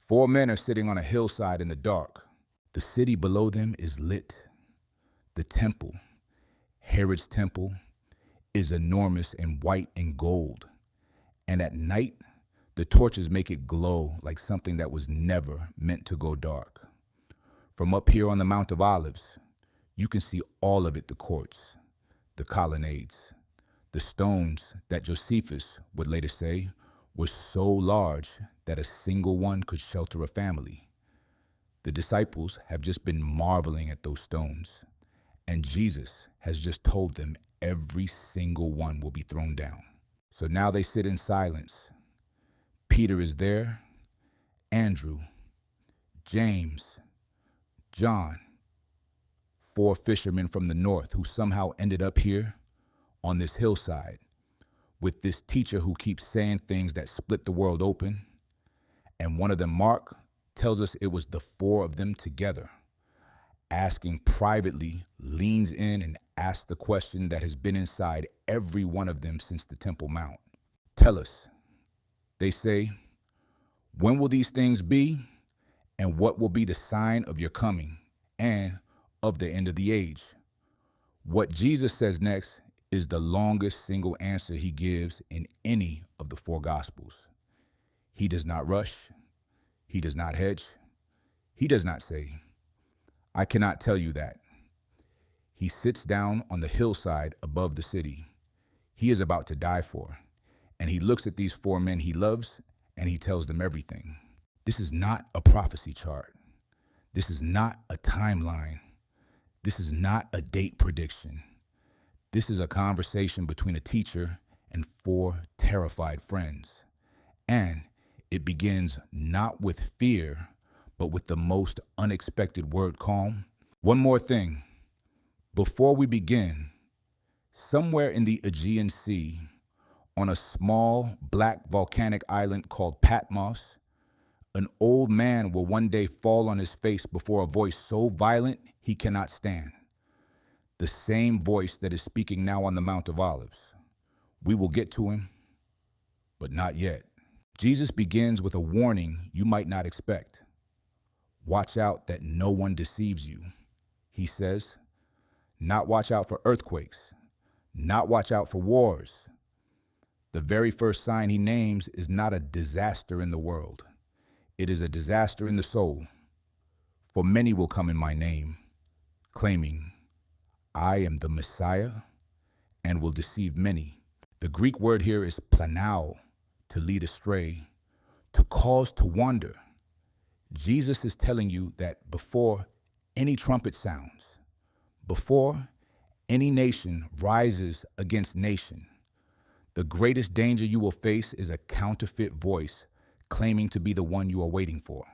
Four men are sitting on a hillside in the dark. The city below them is lit. The temple, Herod's temple, is enormous in white and gold. And at night, the torches make it glow like something that was never meant to go dark. From up here on the Mount of Olives, you can see all of it, the courts, the colonnades, the stones that Josephus would later say were so large that a single one could shelter a family. The disciples have just been marveling at those stones, and Jesus has just told them every single one will be thrown down. So now they sit in silence. Peter is there, Andrew, James, John, four fishermen from the north who somehow ended up here on this hillside with this teacher who keeps saying things that split the world open. And one of them, Mark, tells us it was the four of them together, asking privately, leans in and asks the question that has been inside every one of them since the Temple Mount. Tell us, they say, when will these things be, and what will be the sign of your coming and of the end of the age? What Jesus says next is the longest single answer he gives in any of the four Gospels. He does not rush. He does not hedge. He does not say, I cannot tell you that. He sits down on the hillside above the city he is about to die for, and he looks at these four men he loves, and he tells them everything. This is not a prophecy chart. This is not a timeline. This is not a date prediction. This is a conversation between a teacher and four terrified friends. And it begins not with fear, but with the most unexpected word, calm. One more thing. Before we begin, somewhere in the Aegean Sea, on a small black volcanic island called Patmos, an old man will one day fall on his face before a voice so violent he cannot stand. The same voice that is speaking now on the Mount of Olives. We will get to him, but not yet. Jesus begins with a warning you might not expect. Watch out that no one deceives you, he says. Not watch out for earthquakes, not watch out for wars. The very first sign he names is not a disaster in the world. It is a disaster in the soul. For many will come in my name, claiming, I am the Messiah, and will deceive many. The Greek word here is planao, to lead astray, to cause to wander. Jesus is telling you that before any trumpet sounds, before any nation rises against nation, the greatest danger you will face is a counterfeit voice claiming to be the one you are waiting for.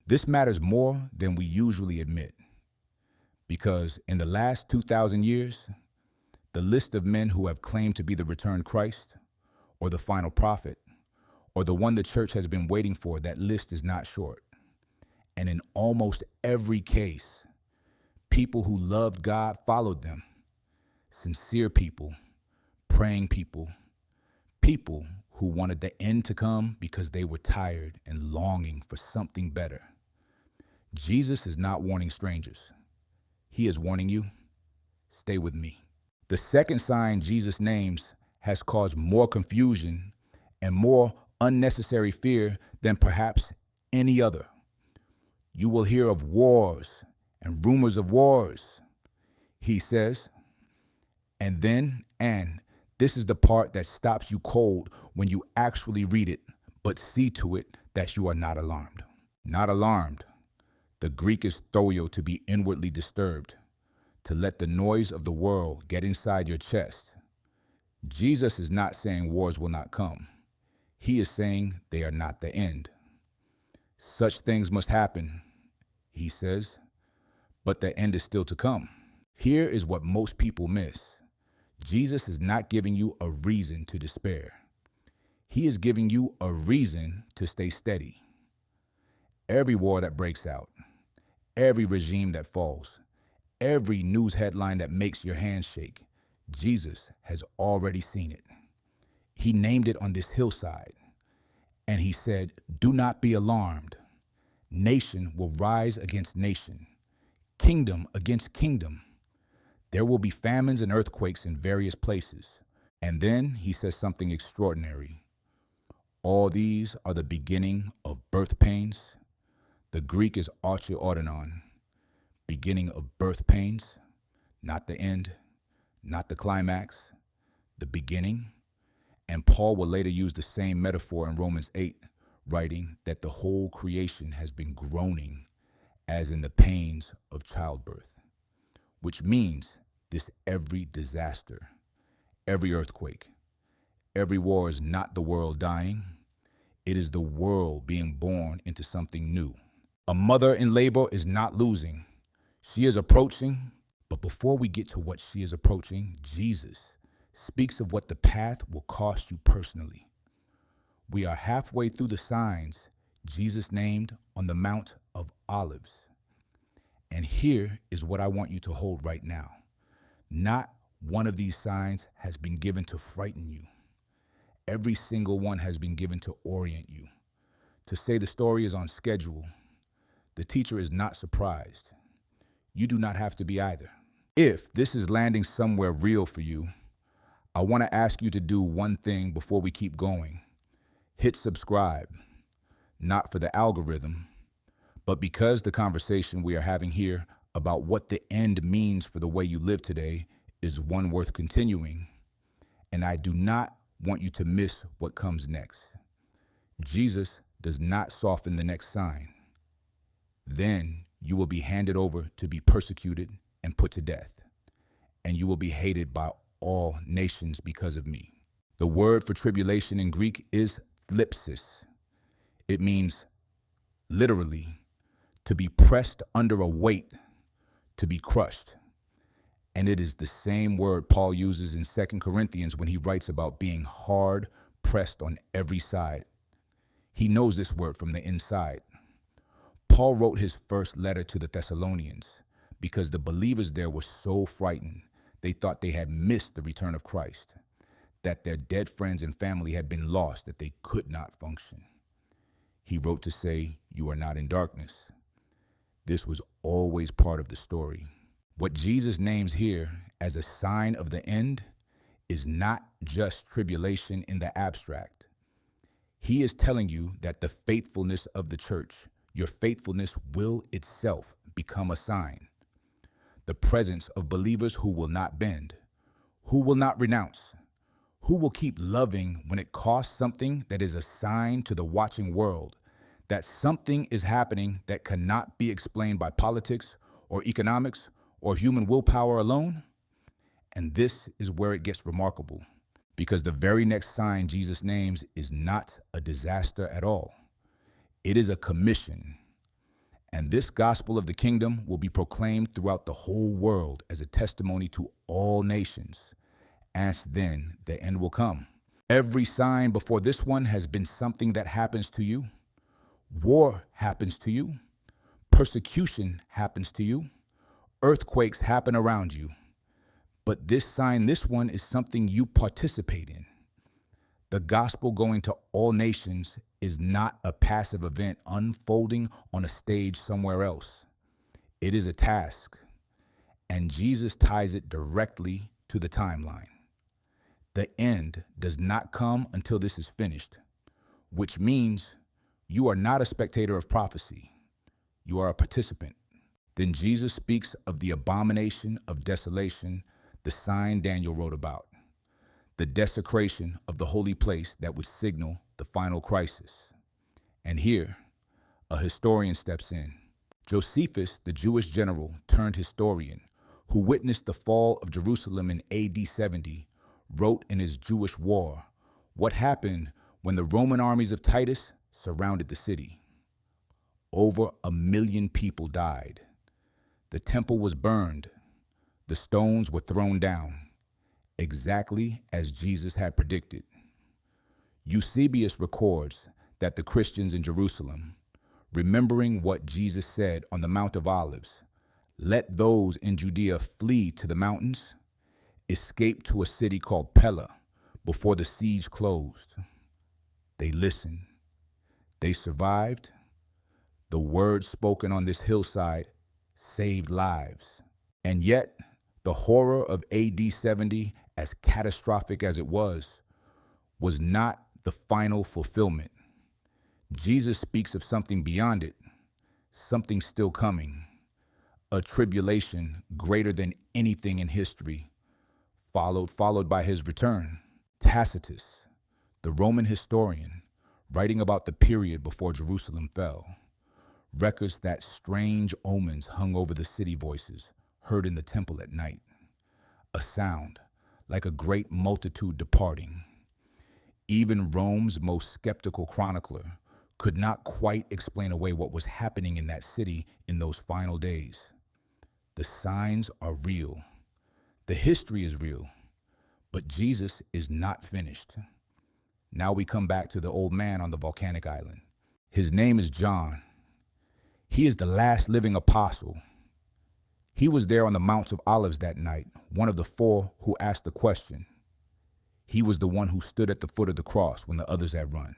This matters more than we usually admit, because in the last 2,000 years, the list of men who have claimed to be the returned Christ, or the final prophet, or the one the church has been waiting for, that list is not short. And in almost every case, people who loved God followed them. Sincere people, praying people, people who wanted the end to come because they were tired and longing for something better. Jesus is not warning strangers. He is warning you, stay with me. The second sign Jesus names has caused more confusion and more unnecessary fear than perhaps any other. You will hear of wars and rumors of wars, he says. And this is the part that stops you cold when you actually read it, but see to it that you are not alarmed. Not alarmed. The Greek is thoio, to be inwardly disturbed, to let the noise of the world get inside your chest. Jesus is not saying wars will not come. He is saying they are not the end. Such things must happen, he says, but the end is still to come. Here is what most people miss. Jesus is not giving you a reason to despair. He is giving you a reason to stay steady. Every war that breaks out, every regime that falls, every news headline that makes your hands shake, Jesus has already seen it. He named it on this hillside, and he said, do not be alarmed. Nation will rise against nation, kingdom against kingdom. There will be famines and earthquakes in various places. And then he says something extraordinary. All these are the beginning of birth pains. The Greek is archeordinon, beginning of birth pains, not the end, not the climax, the beginning. And Paul will later use the same metaphor in Romans 8, writing that the whole creation has been groaning as in the pains of childbirth, which means this every disaster, every earthquake, every war is not the world dying. It is the world being born into something new. A mother in labor is not losing. She is approaching. But before we get to what she is approaching, Jesus speaks of what the path will cost you personally. We are halfway through the signs Jesus named on the Mount of Olives. And here is what I want you to hold right now. Not one of these signs has been given to frighten you. Every single one has been given to orient you, to say the story is on schedule. The teacher is not surprised. You do not have to be either. If this is landing somewhere real for you, I want to ask you to do one thing before we keep going. Hit subscribe, not for the algorithm, but because the conversation we are having here about what the end means for the way you live today is one worth continuing, and I do not want you to miss what comes next. Jesus does not soften the next sign. Then you will be handed over to be persecuted and put to death, and you will be hated by all nations because of me. The word for tribulation in Greek is thlipsis. It means literally to be pressed under a weight, to be crushed. And it is the same word Paul uses in 2 Corinthians when he writes about being hard pressed on every side. He knows this word from the inside. Paul wrote his first letter to the Thessalonians because the believers there were so frightened. They thought they had missed the return of Christ, that their dead friends and family had been lost, that they could not function. He wrote to say, "You are not in darkness." This was always part of the story. What Jesus names here as a sign of the end is not just tribulation in the abstract. He is telling you that the faithfulness of the church, your faithfulness will itself become a sign. The presence of believers who will not bend, who will not renounce, who will keep loving when it costs something, that is a sign to the watching world that something is happening that cannot be explained by politics or economics or human willpower alone. And this is where it gets remarkable, because the very next sign Jesus names is not a disaster at all. It is a commission. And this gospel of the kingdom will be proclaimed throughout the whole world as a testimony to all nations. As then the end will come. Every sign before this one has been something that happens to you. War happens to you. Persecution happens to you. Earthquakes happen around you. But this sign, this one, is something you participate in. The gospel going to all nations is not a passive event unfolding on a stage somewhere else. It is a task, and Jesus ties it directly to the timeline. The end does not come until this is finished, which means you are not a spectator of prophecy. You are a participant. Then Jesus speaks of the abomination of desolation, the sign Daniel wrote about, the desecration of the holy place that would signal the final crisis. And here, a historian steps in. Josephus, the Jewish general turned historian, who witnessed the fall of Jerusalem in AD 70, wrote in his Jewish War what happened when the Roman armies of Titus surrounded the city. Over 1 million people died. The temple was burned. The stones were thrown down, exactly as Jesus had predicted. Eusebius records that the Christians in Jerusalem, remembering what Jesus said on the Mount of Olives, "Let those in Judea flee to the mountains," escaped to a city called Pella before the siege closed. They listened. They survived, The words spoken on this hillside saved lives. And yet, the horror of AD 70, as catastrophic as it was not the final fulfillment. Jesus speaks of something beyond it, something still coming, a tribulation greater than anything in history, followed by his return. Tacitus, the Roman historian, writing about the period before Jerusalem fell, records that strange omens hung over the city, voices heard in the temple at night, a sound like a great multitude departing. Even Rome's most skeptical chronicler could not quite explain away what was happening in that city in those final days. The signs are real. The history is real. But Jesus is not finished. Now we come back to the old man on the volcanic island. His name is John. He is the last living apostle. He was there on the Mount of Olives that night, one of the four who asked the question. He was the one who stood at the foot of the cross when the others had run.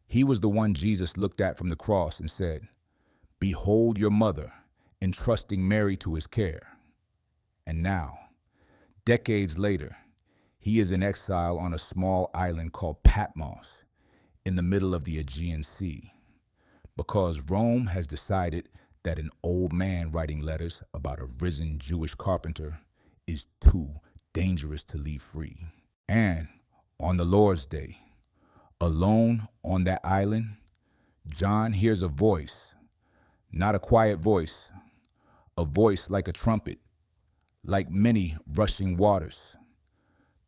He was the one Jesus looked at from the cross and said, "Behold your mother," entrusting Mary to his care. And now, decades later, he is in exile on a small island called Patmos in the middle of the Aegean Sea, because Rome has decided that an old man writing letters about a risen Jewish carpenter is too dangerous to leave free. And on the Lord's Day, alone on that island, John hears a voice, not a quiet voice, a voice like a trumpet, like many rushing waters.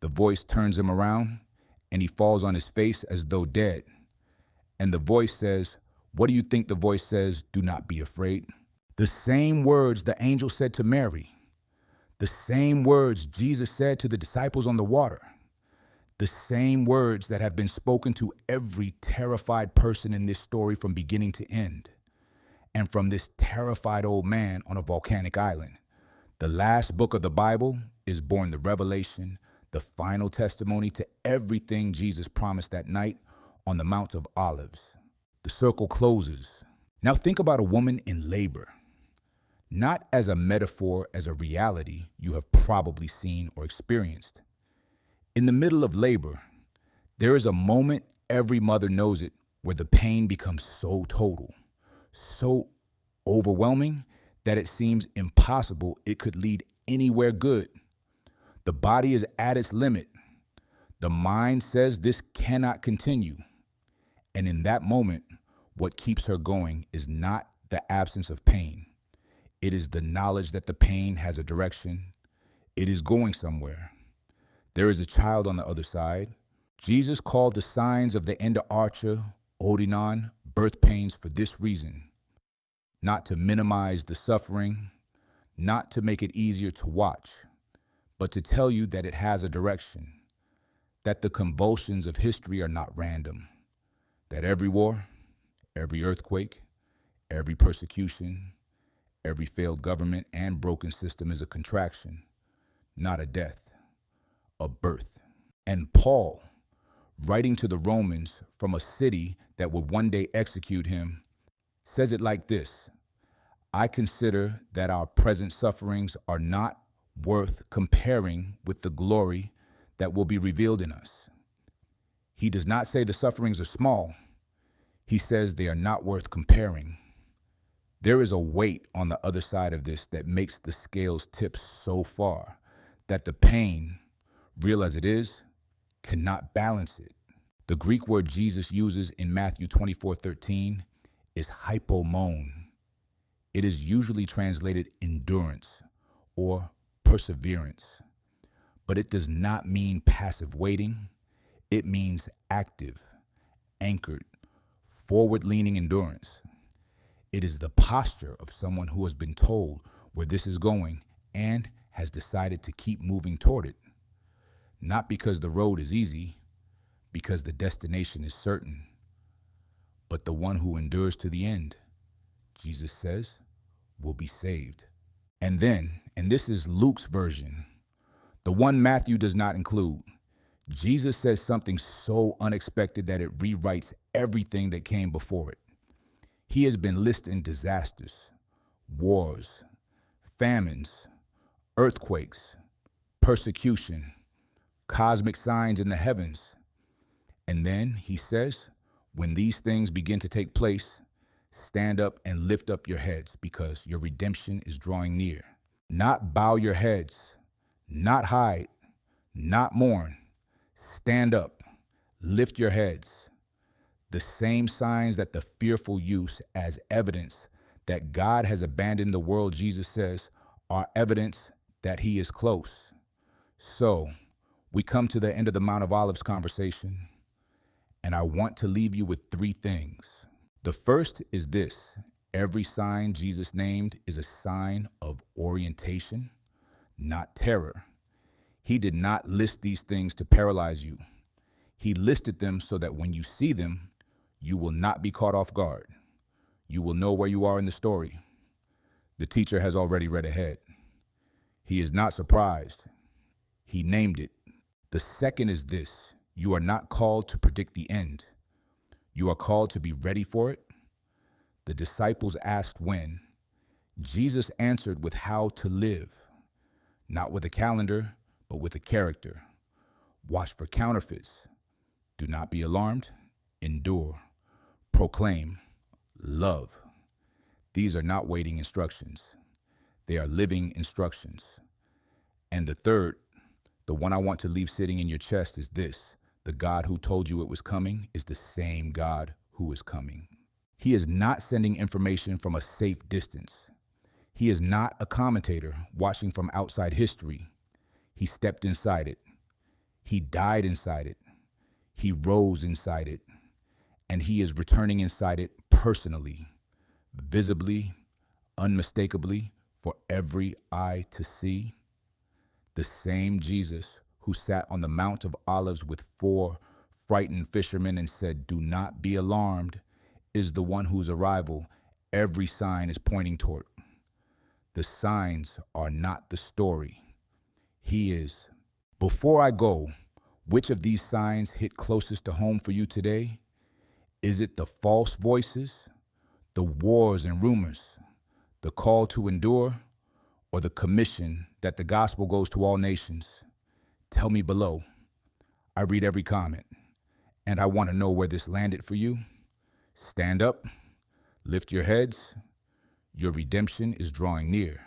The voice turns him around, and he falls on his face as though dead. And the voice says, what do you think the voice says? Do not be afraid. The same words the angel said to Mary, the same words Jesus said to the disciples on the water, the same words that have been spoken to every terrified person in this story from beginning to end. And from this terrified old man on a volcanic island. The last book of the Bible is born the revelation, the final testimony to everything Jesus promised that night on the Mount of Olives. The circle closes. Now think about a woman in labor, not as a metaphor, as a reality you have probably seen or experienced. In the middle of labor, there is a moment, every mother knows it, where the pain becomes so total, so overwhelming that it seems impossible it could lead anywhere good. The body is at its limit. The mind says this cannot continue. And in that moment, what keeps her going is not the absence of pain. It is the knowledge that the pain has a direction. It is going somewhere. There is a child on the other side. Jesus called the signs of the endarche, odinon, birth pains for this reason. Not to minimize the suffering, not to make it easier to watch, but to tell you that it has a direction, that the convulsions of history are not random, that every war, every earthquake, every persecution, every failed government and broken system is a contraction, not a death, a birth. And Paul, writing to the Romans from a city that would one day execute him, says it like this: I consider that our present sufferings are not worth comparing with the glory that will be revealed in us. He does not say the sufferings are small. He says they are not worth comparing. There is a weight on the other side of this that makes the scales tip so far that the pain, real as it is, cannot balance it. The Greek word Jesus uses in Matthew 24:13 is hypomone. It is usually translated endurance or perseverance, but it does not mean passive waiting. It means active, anchored, forward-leaning endurance. It is the posture of someone who has been told where this is going and has decided to keep moving toward it. Not because the road is easy, because the destination is certain, but the one who endures to the end, Jesus says, will be saved. And then, and this is Luke's version, the one Matthew does not include, Jesus says something so unexpected that it rewrites everything that came before it. He has been listing disasters, wars, famines, earthquakes, persecution, cosmic signs in the heavens. And then he says, when these things begin to take place, stand up and lift up your heads because your redemption is drawing near. Not bow your heads, not hide, not mourn. Stand up, lift your heads. The same signs that the fearful use as evidence that God has abandoned the world, Jesus says, are evidence that he is close. So we come to the end of the Mount of Olives conversation, and I want to leave you with three things. The first is this: every sign Jesus named is a sign of orientation, not terror. He did not list these things to paralyze you. He listed them so that when you see them, you will not be caught off guard. You will know where you are in the story. The teacher has already read ahead. He is not surprised. He named it. The second is this: you are not called to predict the end. You are called to be ready for it. The disciples asked when. Jesus answered with how to live, not with a calendar, but with a character. Watch for counterfeits. Do not be alarmed. Endure. Proclaim. Love. These are not waiting instructions. They are living instructions. And the third, the one I want to leave sitting in your chest, is this: the God who told you it was coming is the same God who is coming. He is not sending information from a safe distance. He is not a commentator watching from outside history. He stepped inside it. He died inside it. He rose inside it. And he is returning inside it personally, visibly, unmistakably, for every eye to see. The same Jesus who sat on the Mount of Olives with 4 frightened fishermen and said, "Do not be alarmed," is the one whose arrival every sign is pointing toward. The signs are not the story. He is. Before I go, which of these signs hit closest to home for you today? Is it the false voices, the wars and rumors, the call to endure, or the commission that the gospel goes to all nations? Tell me below. I read every comment, and I want to know where this landed for you. Stand up, lift your heads. Your redemption is drawing near.